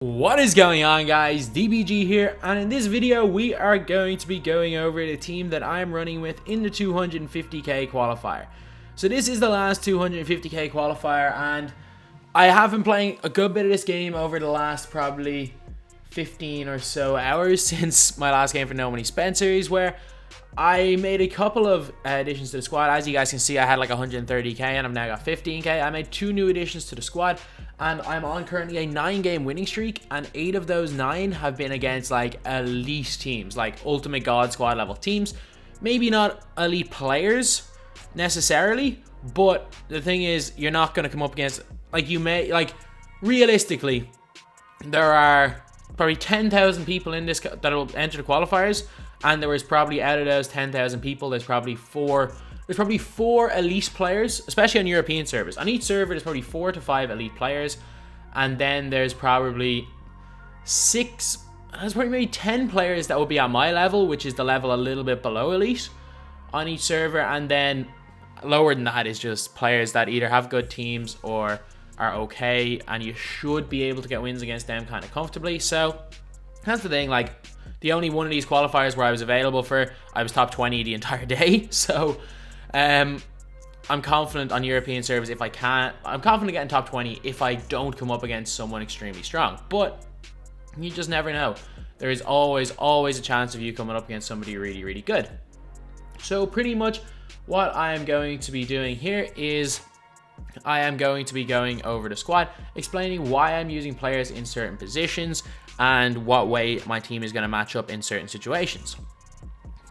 What is going on, guys? DBG here, and in this video we are going to be going over the team that I'm running with in the 250k qualifier. So this is the last 250k qualifier, and I have been playing a good bit of this game over the last probably 15 or so hours since my last game for No Money Spent series, where I made a couple of additions to the squad. As you guys can see, I had like 130k and I've now got 15k. I made 2 new additions to the squad, and I'm on currently a 9-game winning streak, and 8 of those 9 have been against like elite teams, like ultimate god squad level teams. Maybe not elite players necessarily, but the thing is, you're not going to come up against, like, you may, like, realistically, there are probably 10,000 people in this that will enter the qualifiers, and there was probably, out of those 10,000 people, there's probably four elite players, especially on European servers. On each server, there's probably 4 to 5 elite players, and then there's probably maybe 10 players that will be at my level, which is the level a little bit below elite on each server, and then lower than that is just players that either have good teams or are okay, and you should be able to get wins against them kind of comfortably. So that's the thing, like, the only one of these qualifiers where I was available for, I was top 20 the entire day. So I'm confident on European servers if I can. I'm confident getting top 20 if I don't come up against someone extremely strong. But you just never know. There is always a chance of you coming up against somebody really, really good. So pretty much what I am going to be doing here is I am going to be going over the squad, explaining why I'm using players in certain positions and what way my team is going to match up in certain situations.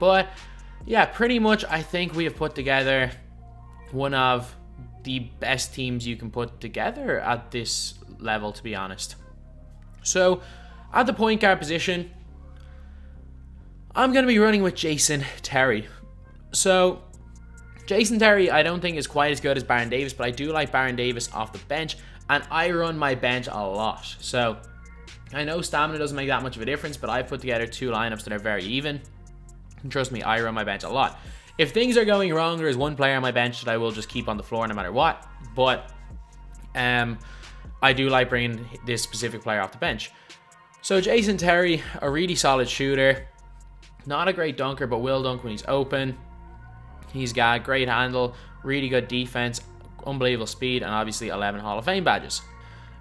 But yeah, pretty much I think we have put together one of the best teams you can put together at this level, to be honest. So at the point guard position, I'm going to be running with Jason Terry. So Jason Terry, I don't think is quite as good as Baron Davis, but I do like Baron Davis off the bench, and I run my bench a lot. So I know stamina doesn't make that much of a difference, but I've put together 2 lineups that are very even. And trust me, I run my bench a lot. If things are going wrong, there is one player on my bench that I will just keep on the floor no matter what. But I do like bringing this specific player off the bench. So Jason Terry, a really solid shooter. Not a great dunker, but will dunk when he's open. He's got great handle, really good defense, unbelievable speed, and obviously 11 Hall of Fame badges.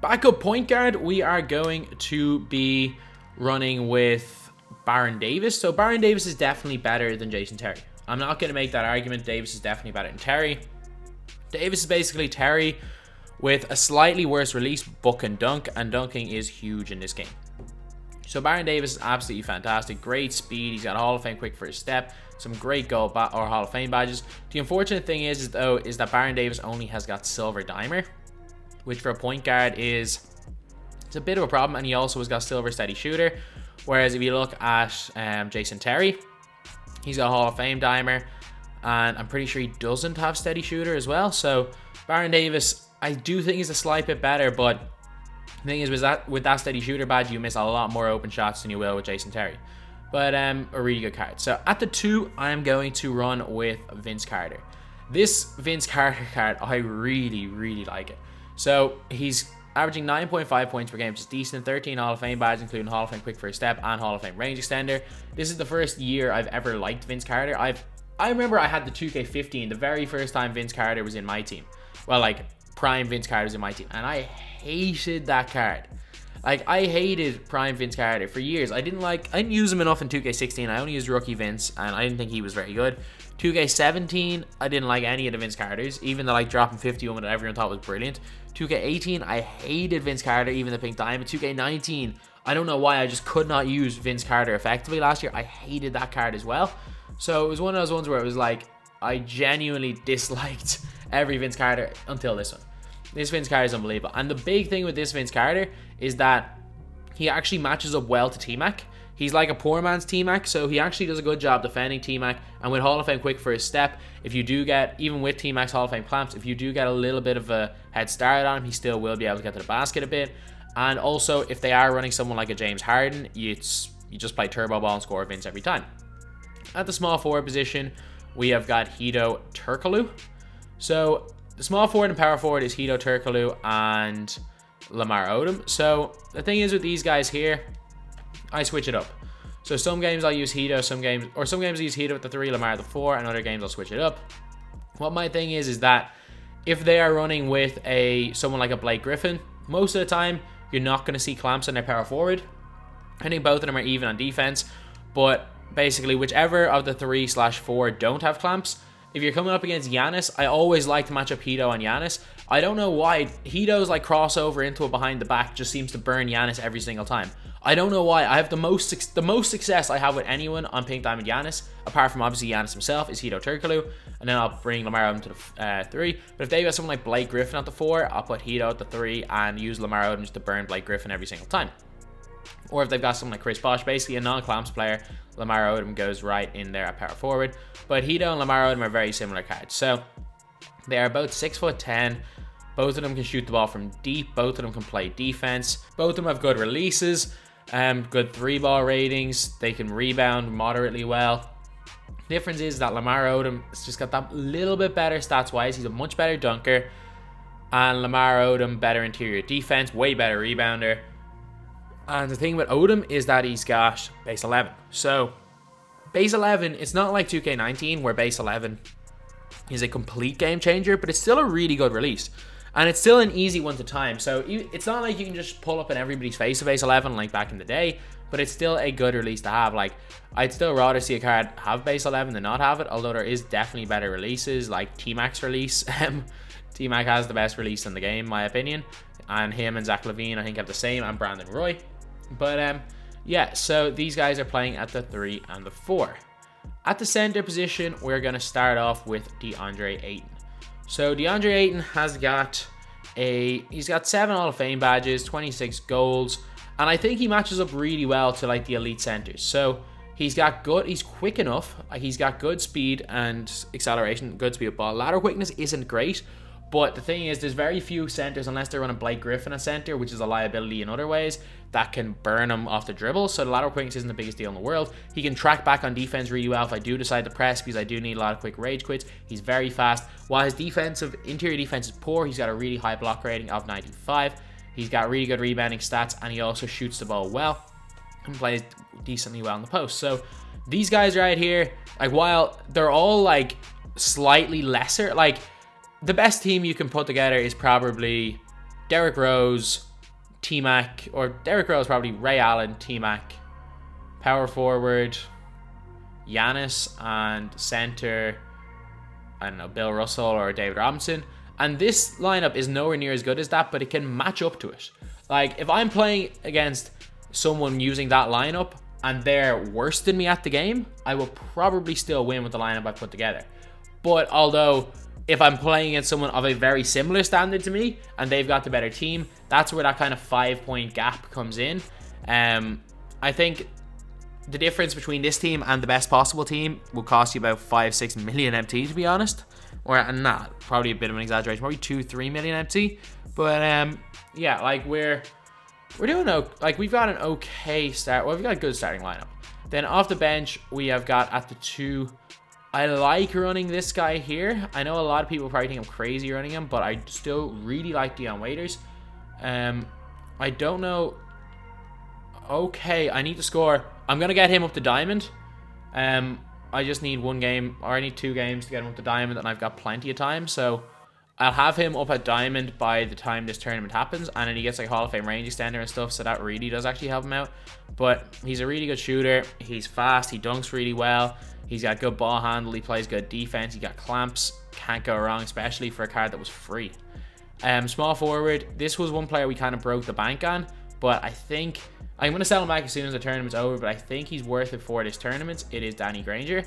Backup point guard, we are going to be running with Baron Davis. So Baron Davis is definitely better than Jason Terry. I'm not going to make that argument. Davis is definitely better than Terry. Davis is basically Terry with a slightly worse release, but can dunk, and dunking is huge in this game. So Baron Davis is absolutely fantastic. Great speed. He's got a Hall of Fame quick first step. Some great gold or Hall of Fame badges. The unfortunate thing is that Baron Davis only has got silver dimer, which for a point guard it's a bit of a problem, and he also has got silver steady shooter. Whereas if you look at Jason Terry, he's got a Hall of Fame dimer, and I'm pretty sure he doesn't have steady shooter as well. So Baron Davis, I do think is a slight bit better, but the thing is, with that steady shooter badge, you miss a lot more open shots than you will with Jason Terry. But a really good card. So at the 2, I am going to run with Vince Carter. This Vince Carter card, I really, really like it. So he's averaging 9.5 points per game, which is decent. 13 Hall of Fame badges, including Hall of Fame quick first step and Hall of Fame range extender. This is the first year I've ever liked Vince Carter. I remember I had the 2K15, the very first time Vince Carter was in my team. Well, like, prime Vince Carter was in my team, and I hated that card. Like, I hated prime Vince Carter for years. I didn't use him enough in 2K16. I only used rookie Vince, and I didn't think he was very good. 2K17, I didn't like any of the Vince Carters, even the like dropping 50 woman that everyone thought was brilliant. 2K18, I hated Vince Carter, even the pink diamond. 2K19, I don't know why, I just could not use Vince Carter effectively last year. I hated that card as well. So it was one of those ones where it was like, I genuinely disliked every Vince Carter until this one. This Vince Carter is unbelievable. And the big thing with this Vince Carter is that he actually matches up well to T-Mac. He's like a poor man's T-Mac, so he actually does a good job defending T-Mac. And with Hall of Fame quick first step, if you do get, even with T-Mac's Hall of Fame clamps, if you do get a little bit of a head start on him, he still will be able to get to the basket a bit. And also, if they are running someone like a James Harden, you just play turbo ball and score Vince every time. At the small forward position, we have got Hedo Turkoglu. So the small forward and power forward is Hedo Turkoglu and Lamar Odom. So the thing is with these guys here, I switch it up. So some games I'll use Hedo, some games I use Hedo at the 3, Lamar at the 4, and other games I'll switch it up. What my thing is that if they are running with someone like a Blake Griffin, most of the time you're not going to see clamps on their power forward. I think both of them are even on defense, but basically whichever of the 3/4 don't have clamps, if you're coming up against Giannis, I always like to match up Hedo on Giannis. I don't know why. Hedo's like crossover into a behind the back just seems to burn Giannis every single time. I don't know why. I have the most success I have with anyone on Pink Diamond Giannis, apart from obviously Giannis himself, is Hedo Turkoglu, and then I'll bring Lamar Odom to the 3. But if they've got someone like Blake Griffin at the 4, I'll put Hedo at the 3 and use Lamar Odom just to burn Blake Griffin every single time. Or if they've got someone like Chris Bosh, basically a non-clamps player, Lamar Odom goes right in there at power forward. But Hedo and Lamar Odom are very similar cards. So they are both 6'10". Both of them can shoot the ball from deep. Both of them can play defense. Both of them have good releases, good 3-ball ratings. They can rebound moderately well. The difference is that Lamar Odom has just got that little bit better stats-wise. He's a much better dunker. And Lamar Odom, better interior defense, way better rebounder. And the thing with Odom is that he's got base 11. So base 11, it's not like 2K19 where base 11 is a complete game changer, but it's still a really good release. And it's still an easy one to time. So it's not like you can just pull up in everybody's face a base 11 like back in the day, but it's still a good release to have. Like, I'd still rather see a card have base 11 than not have it, although there is definitely better releases, like T-Mac's release. T-Mac has the best release in the game, in my opinion. And him and Zach LaVine, I think, have the same, and Brandon Roy. But yeah, so these guys are playing at the 3 and the 4. At the center position, we're going to start off with DeAndre Ayton. So DeAndre Ayton he's got 7 Hall of Fame badges, 26 goals, and I think he matches up really well to like the elite centers. So he's quick enough, he's got good speed and acceleration, good speed of ball. Lateral quickness isn't great, but the thing is, there's very few centers, unless they're running Blake Griffin at center, which is a liability in other ways, that can burn him off the dribble. So the lateral quickness isn't the biggest deal in the world. He can track back on defense really well if I do decide to press, because I do need a lot of quick rage quits. He's very fast. While his interior defense is poor, he's got a really high block rating of 95. He's got really good rebounding stats, and he also shoots the ball well and plays decently well in the post. So these guys right here, like, while they're all like slightly lesser, like, the best team you can put together is probably Derrick Rose, T-Mac, or Derrick Rose, probably Ray Allen, T-Mac, power forward, Giannis, and center, I don't know, Bill Russell or David Robinson. And this lineup is nowhere near as good as that, but it can match up to it. Like, if I'm playing against someone using that lineup and they're worse than me at the game, I will probably still win with the lineup I put together. But although, if I'm playing against someone of a very similar standard to me and they've got the better team, that's where that kind of 5-point gap comes in. I think the difference between this team and the best possible team will cost you about 5-6 million MT, to be honest. Or not, probably a bit of an exaggeration, probably 2-3 million MT. But yeah, like we're doing like we've got an okay start. Well, we've got a good starting lineup. Then off the bench, we have got at the 2. I like running this guy here. I know a lot of people probably think I'm crazy running him, but I still really like Dion Waiters. I don't know. Okay, I need to score. I'm going to get him up to diamond. I just need 1 game, or I need 2 games to get him up to diamond, and I've got plenty of time. So I'll have him up at diamond by the time this tournament happens, and then he gets like Hall of Fame range extender and stuff, so that really does actually help him out. But he's a really good shooter. He's fast. He dunks really well. He's got good ball handle. He plays good defense. He got clamps. Can't go wrong, especially for a card that was free. Small forward. This was one player we kind of broke the bank on, but I think I'm going to sell him back as soon as the tournament's over, but I think he's worth it for this tournament. It is Danny Granger.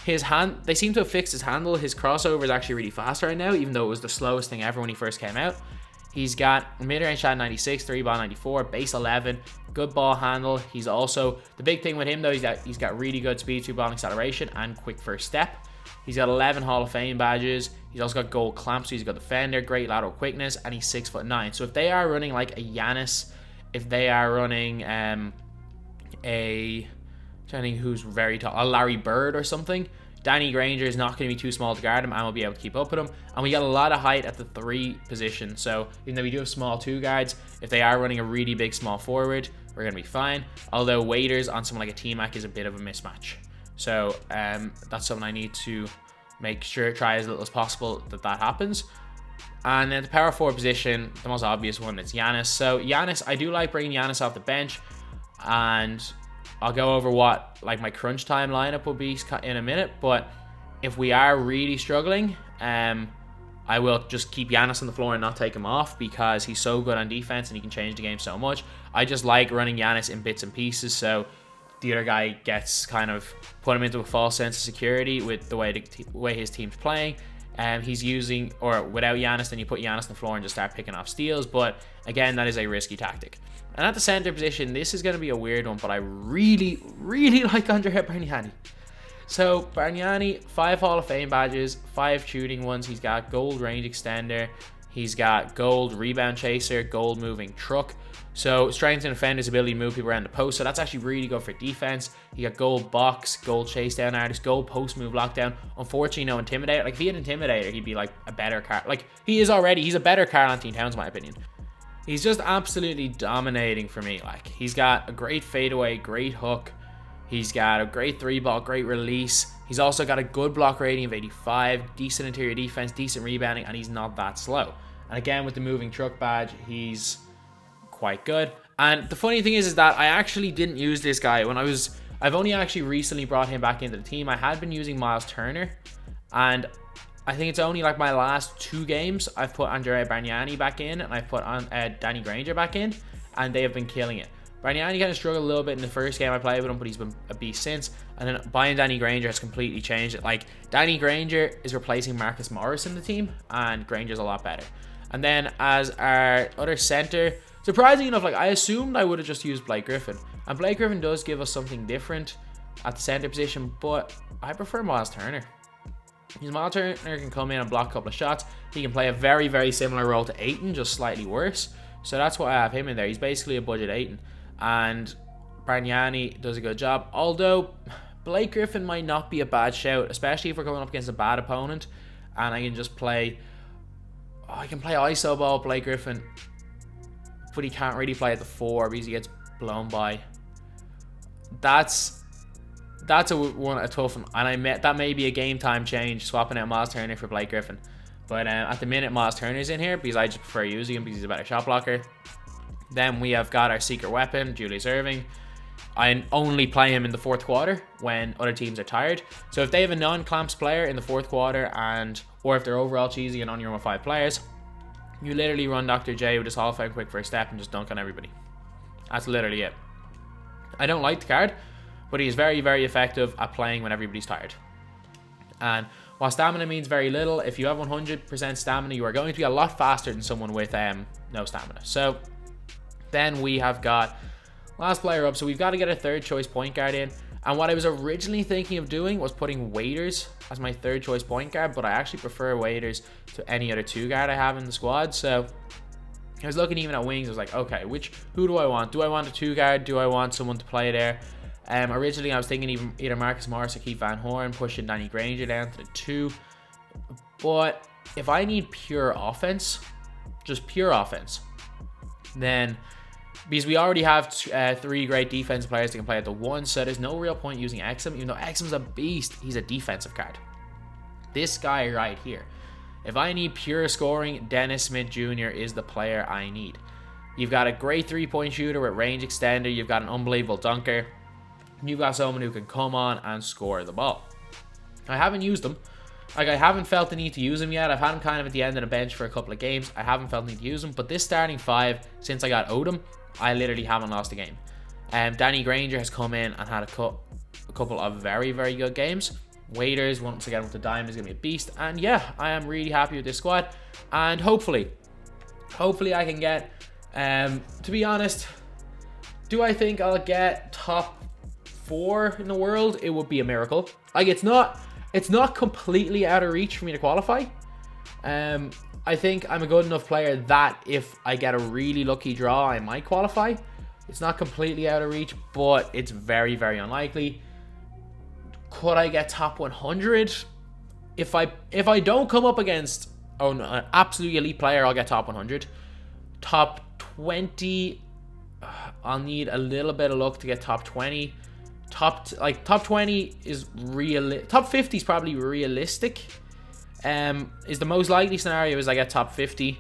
They seem to have fixed his handle. His crossover is actually really fast right now, even though it was the slowest thing ever when he first came out. He's got mid-range shot 96, 3-ball 94, base 11, good ball handle. He's also, the big thing with him though, he's got really good speed, 2-ball acceleration, and quick first step. He's got 11 Hall of Fame badges. He's also got gold clamps, so he's got defender, great lateral quickness, and he's 6'9". So if they are running like a Giannis, if they are running who's very tall, a Larry Bird or something, Danny Granger is not going to be too small to guard him and will be able to keep up with him. And we got a lot of height at the 3 position. So even though we do have small 2 guards, if they are running a really big small forward, we're going to be fine. Although waiters on someone like a T-Mac is a bit of a mismatch. So that's something I need to make sure, try as little as possible that happens. And then the power forward position, the most obvious one is Giannis. So Giannis, I do like bringing Giannis off the bench, and I'll go over what like my crunch time lineup will be in a minute. But if we are really struggling, I will just keep Giannis on the floor and not take him off because he's so good on defense and he can change the game so much. I just like running Giannis in bits and pieces, so the other guy gets kind of put him into a false sense of security with the way his team's playing. He's using, or without Giannis, then you put Giannis on the floor and just start picking off steals. But again, that is a risky tactic. And at the center position, this is going to be a weird one, but I really, really like Andre Bargnani. So Bargnani, 5 Hall of Fame badges, 5 shooting ones. He's got gold range extender. He's got gold rebound chaser, gold moving truck. So strength and defend, his ability to move people around the post. So that's actually really good for defense. He got gold box, gold chase down artist, gold post move lockdown. Unfortunately, no intimidator. Like if he had intimidator, he'd be like a better card. Like he is already. He's a better Karl-Anthony Towns, in my opinion. He's just absolutely dominating for me. Like he's got a great fadeaway, great hook. He's got a great 3-ball, great release. He's also got a good block rating of 85, decent interior defense, decent rebounding, and he's not that slow. And again, with the moving truck badge, he's quite good. And the funny thing is that I actually didn't use this guy when I've only actually recently brought him back into the team. I had been using Miles Turner, and I think it's only like my last 2 games I've put Andre Bargnani back in, and I've put on Danny Granger back in, and they have been killing it. Bargnani kind of struggled a little bit in the first game I played with him, but he's been a beast since. And then buying Danny Granger has completely changed it. Like Danny Granger is replacing Marcus Morris in the team, and Granger's a lot better. And then as our other center, surprisingly enough, like I assumed I would have just used Blake Griffin. And Blake Griffin does give us something different at the center position, but I prefer Miles Turner. Miles Turner can come in and block a couple of shots. He can play a very, very similar role to Ayton, just slightly worse. So that's why I have him in there. He's basically a budget Ayton. And Bargnani does a good job. Although Blake Griffin might not be a bad shout, especially if we're going up against a bad opponent. And I can just play... I can play ISO ball Blake Griffin, but he can't really play at the 4 because he gets blown by. That's a tough one, and that may be a game time change, swapping out Miles Turner for Blake Griffin. But at the minute, Miles Turner's in here because I just prefer using him because he's a better shot blocker. Then we have got our secret weapon, Julius Erving. I only play him in the 4th quarter when other teams are tired. So if they have a non-clamps player in the 4th quarter, or if they're overall cheesy and only run with 5 players, you literally run Dr. J with his Hall of Fame quick first step and just dunk on everybody. That's literally it. I don't like the card, but he is very, very effective at playing when everybody's tired. And while stamina means very little, if you have 100% stamina, you are going to be a lot faster than someone with no stamina. So then we have got last player up. So we've got to get a 3rd choice point guard in. And what I was originally thinking of doing was putting Waiters as my 3rd choice point guard, but I actually prefer Waiters to any other 2 guard I have in the squad. So I was looking even at wings. I was like, okay, who do I want? Do I want a 2 guard? Do I want someone to play there? Originally I was thinking either Marcus Morris or Keith Van Horn, pushing Danny Granger down to the 2. But if I need pure offense, just pure offense, then... because we already have 3 great defensive players that can play at the 1, so there's no real point using Exum, even though Exum's a beast. He's a defensive card. This guy right here. If I need pure scoring, Dennis Smith Jr. is the player I need. You've got a great 3-point shooter with range extender. You've got an unbelievable dunker. You've got someone who can come on and score the ball. I haven't used him. Like, I haven't felt the need to use him yet. I've had him kind of at the end of the bench for a couple of games. I haven't felt the need to use him. But this starting 5, since I got Odom, I literally haven't lost a game. Danny Granger has come in and had a couple of very, very good games. Waiters, once again with the diamond, is going to be a beast. And yeah, I am really happy with this squad. And hopefully I can get, to be honest, do I think I'll get top 4 in the world? It would be a miracle. Like, it's not completely out of reach for me to qualify. I think I'm a good enough player that if I get a really lucky draw, I might qualify. It's not completely out of reach, but it's very, very unlikely. Could I get top 100? If I don't come up against an absolute elite player, I'll get top 100. Top 20, I'll need a little bit of luck to get top 20. Top 20 is real. Top 50 is probably realistic. Is the most likely scenario is I get top 50.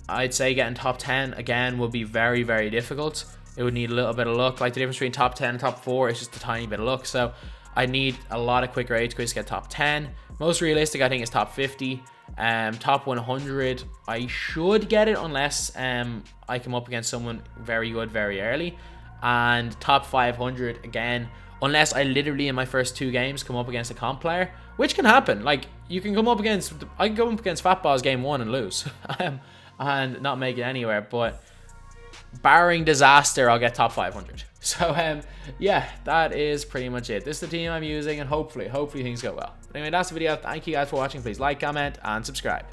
I'd say getting top 10 again will be very, very difficult. It would need a little bit of luck. Like the difference between top 10 and top 4 is just a tiny bit of luck. So I need a lot of quick rage quits to get top 10. Most realistic, I think, is top 50. Top 100, I should get it unless I come up against someone very good very early. And top 500 again, unless I literally in my first 2 games come up against a comp player, which can happen. Like I can come up against Fatballs game 1 and lose, and not make it anywhere. But barring disaster, I'll get top 500. So yeah, that is pretty much it. This is the team I'm using, and hopefully things go well. But anyway, that's the video. Thank you guys for watching. Please like, comment, and subscribe.